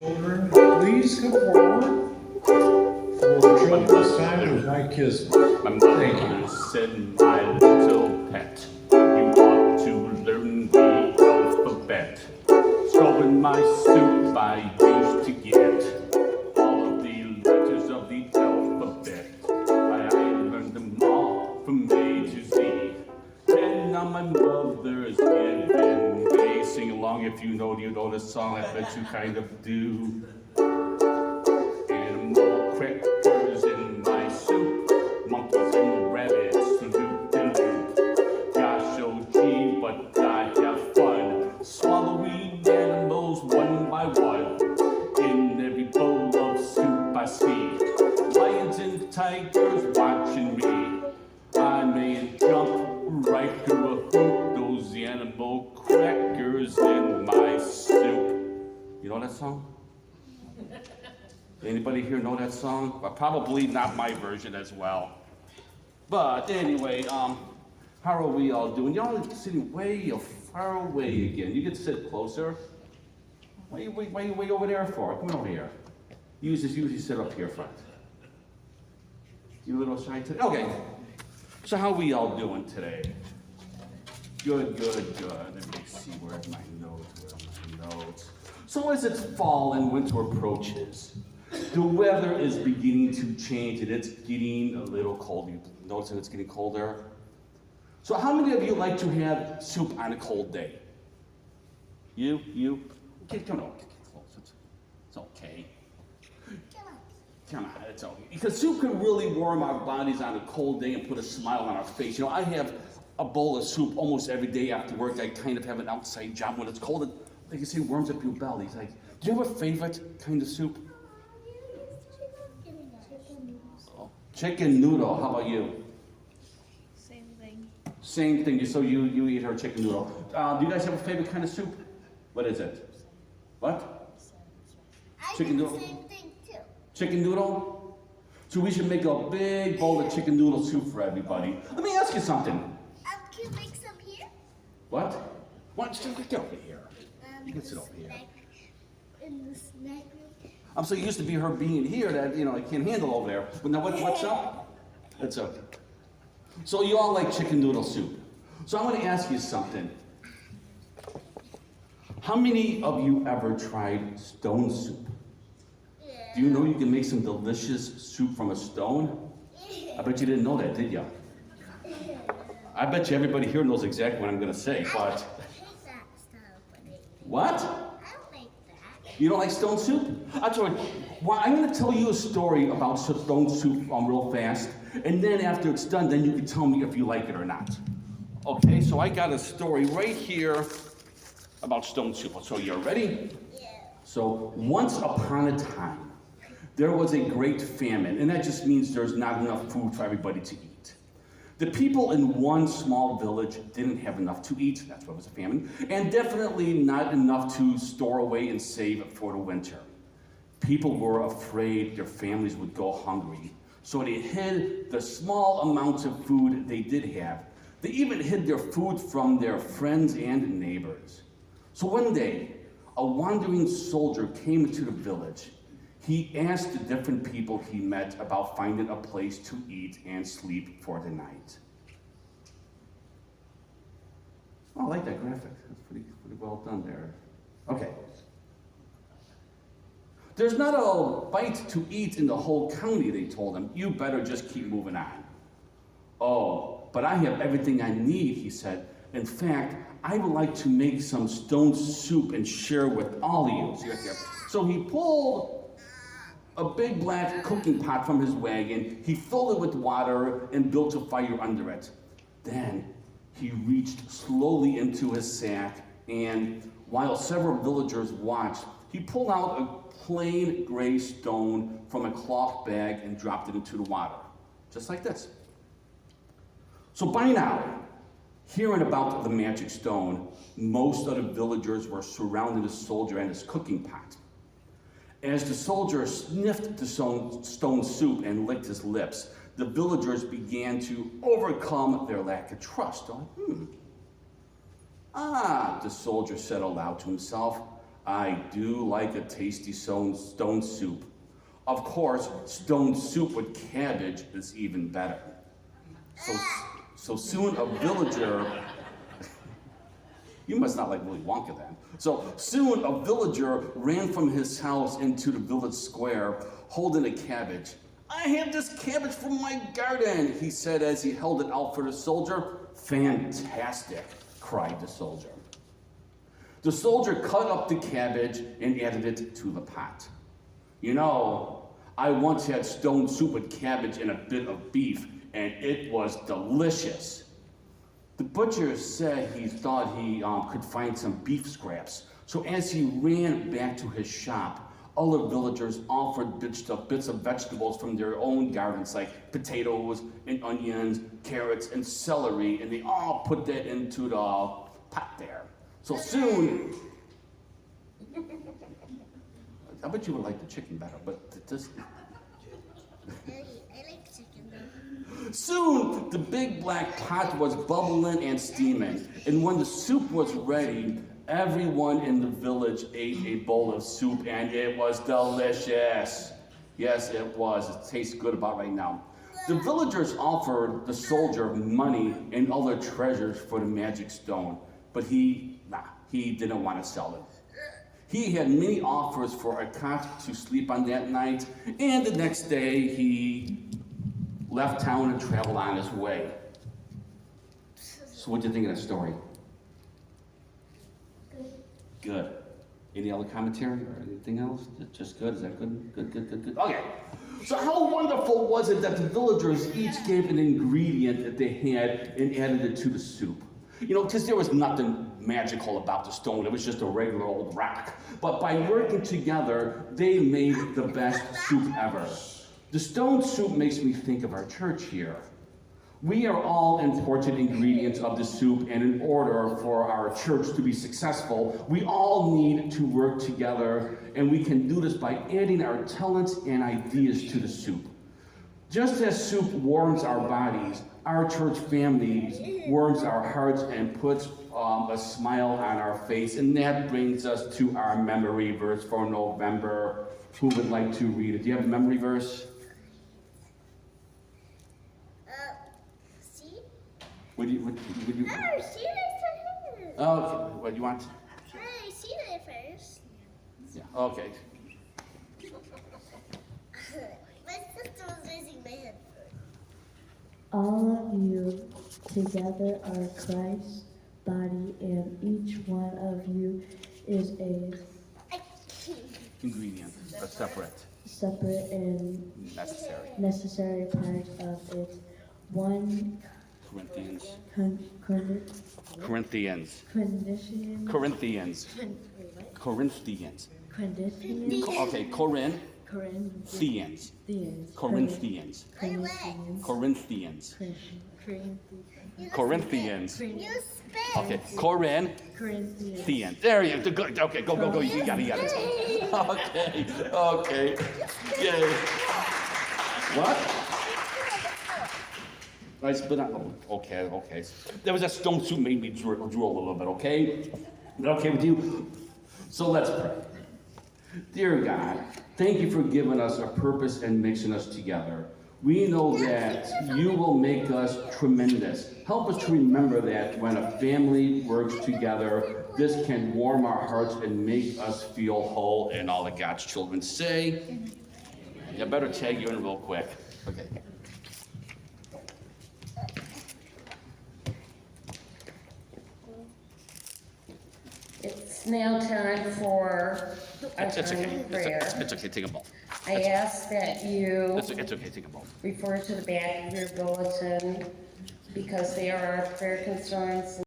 Children, please come forward for children's time with Mike Kismet. My Thank you. mother said, my little pet, you ought to learn the alphabet. So in my soup I used to get all of the letters of the alphabet. I learned them all from A to Z. And now my mother's giving me. Sing along if you know this song, I bet you kind of do. Animal crackers in my soup, monkeys and rabbits, loop-de-loop. Gosh, oh gee, but I have fun, swallowing animals one by one. In every bowl of soup I see lions and tigers watching me. I may jump right through a hoop, those animal crackers in my soup. You know that song? Anybody here know that song? Well, probably not my version as well. But anyway, how are we all doing? Y'all sitting way far away again. You get to sit closer. What are you way over there for? Come on over here. You usually sit up here front. You a little shy today? Okay. So how we all doing today? Good. Let me see, where's my notes? So as it's fall and winter approaches, the weather is beginning to change and it's getting a little cold. You noticing it's getting colder? So how many of you like to have soup on a cold day? You? Okay, come on, get close. It's okay. Come on, it's okay. Because soup can really warm our bodies on a cold day and put a smile on our face. You know, I have a bowl of soup almost every day after work. I kind of have an outside job when it's cold. Like you say, it warms up your belly. It's like, do you have a favorite kind of soup? Chicken noodle. How about you? Same thing. So you eat her chicken noodle. Do you guys have a favorite kind of soup? What is it? What? Chicken noodle. Same thing too. Chicken noodle? So we should make a big bowl of chicken noodle soup for everybody. Let me ask you something. Can you make some here? What? Why don't you get over here? You can sit over here. In the snack room. I'm so used to her being here that, I can't handle over there. But now what's up? It's okay. So you all like chicken noodle soup. So I want to ask you something. How many of you ever tried stone soup? Yeah. Do you know you can make some delicious soup from a stone? I bet you didn't know that, did you? I bet you everybody here knows exactly what I'm going to say, but... I hate that style, buddy. What? I don't like that. You don't like stone soup? I'm sorry. Well, I'm going to tell you a story about stone soup real fast, and then after it's done, then you can tell me if you like it or not. Okay, so I got a story right here about stone soup. So you're ready? Yeah. So once upon a time, there was a great famine, and that just means there's not enough food for everybody to eat. The people in one small village didn't have enough to eat, that's why it was a famine, and definitely not enough to store away and save for the winter. People were afraid their families would go hungry, so they hid the small amounts of food they did have. They even hid their food from their friends and neighbors. So one day, a wandering soldier came into the village. He asked the different people he met about finding a place to eat and sleep for the night. Oh, I like that graphic. That's pretty well done there. Okay. There's not a bite to eat in the whole county, they told him. You better just keep moving on. Oh, but I have everything I need, he said. In fact, I would like to make some stone soup and share with all of you. So he pulled a big black cooking pot from his wagon. He filled it with water and built a fire under it. Then he reached slowly into his sack, and while several villagers watched, he pulled out a plain gray stone from a cloth bag and dropped it into the water, just like this. So by now, hearing about the magic stone, most of the villagers were surrounding the soldier and his cooking pot. As the soldier sniffed the stone soup and licked his lips, the villagers began to overcome their lack of trust. The soldier said aloud to himself, I do like a tasty stone soup. Of course, stone soup with cabbage is even better. So soon a villager, you must not like Willy Wonka then. So soon a villager ran from his house into the village square holding a cabbage. I have this cabbage from my garden, he said as he held it out for the soldier. Fantastic, cried the soldier. The soldier cut up the cabbage and added it to the pot. You know, I once had stone soup with cabbage and a bit of beef, and it was delicious. The butcher said he thought he could find some beef scraps. So as he ran back to his shop, other villagers offered bits of vegetables from their own gardens, like potatoes and onions, carrots and celery, and they all put that into the pot there. So soon, I bet you would like the chicken better, but this. I like chicken though. Soon, the big black pot was bubbling and steaming, and when the soup was ready, everyone in the village ate a bowl of soup, and it was delicious. Yes, it was. It tastes good about right now. The villagers offered the soldier money and other treasures for the magic stone, but he didn't want to sell it. He had many offers for a cot to sleep on that night, and the next day he left town and traveled on his way. So what do you think of that story? Good. Any other commentary or anything else? Just good? Is that good? Good. Okay. So how wonderful was it that the villagers each gave an ingredient that they had and added it to the soup? You know, because there was nothing magical about the stone. It was just a regular old rock. But by working together, they made the best soup ever. The stone soup makes me think of our church here. We are all important ingredients of the soup, and in order for our church to be successful, we all need to work together, and we can do this by adding our talents and ideas to the soup. Just as soup warms our bodies, our church family warms our hearts and puts a smile on our face, and that brings us to our memory verse for November. Who would like to read it? Do you have a memory verse? See? Would you? No, see it first. Oh, okay. What do you want? I see it first. Yeah. Okay. My sister was raising my hand first. All of you together are Christ's body, and each one of you is a Ingredient, but separate, separate and necessary. necessary part of it. One Corinthians. condition, Okay, Corinthians. You spit. Okay, Corinthians. There you go. Okay, go. You got it. Okay. Yay. What? I spit out. Okay. There was that stone soup made me drool a little bit, okay? Is that okay with you? So let's pray. Dear God, thank you for giving us a purpose and mixing us together. We know that you will make us tremendous. Help us to remember that when a family works together, this can warm our hearts and make us feel whole. And all of God's children say, I better tag you in real quick. Okay. It's now time for our It's okay. time of prayer. It's okay. Take a ball. I ask that you It's okay. Take a ball. refer to the back of your bulletin because they are our prayer concerns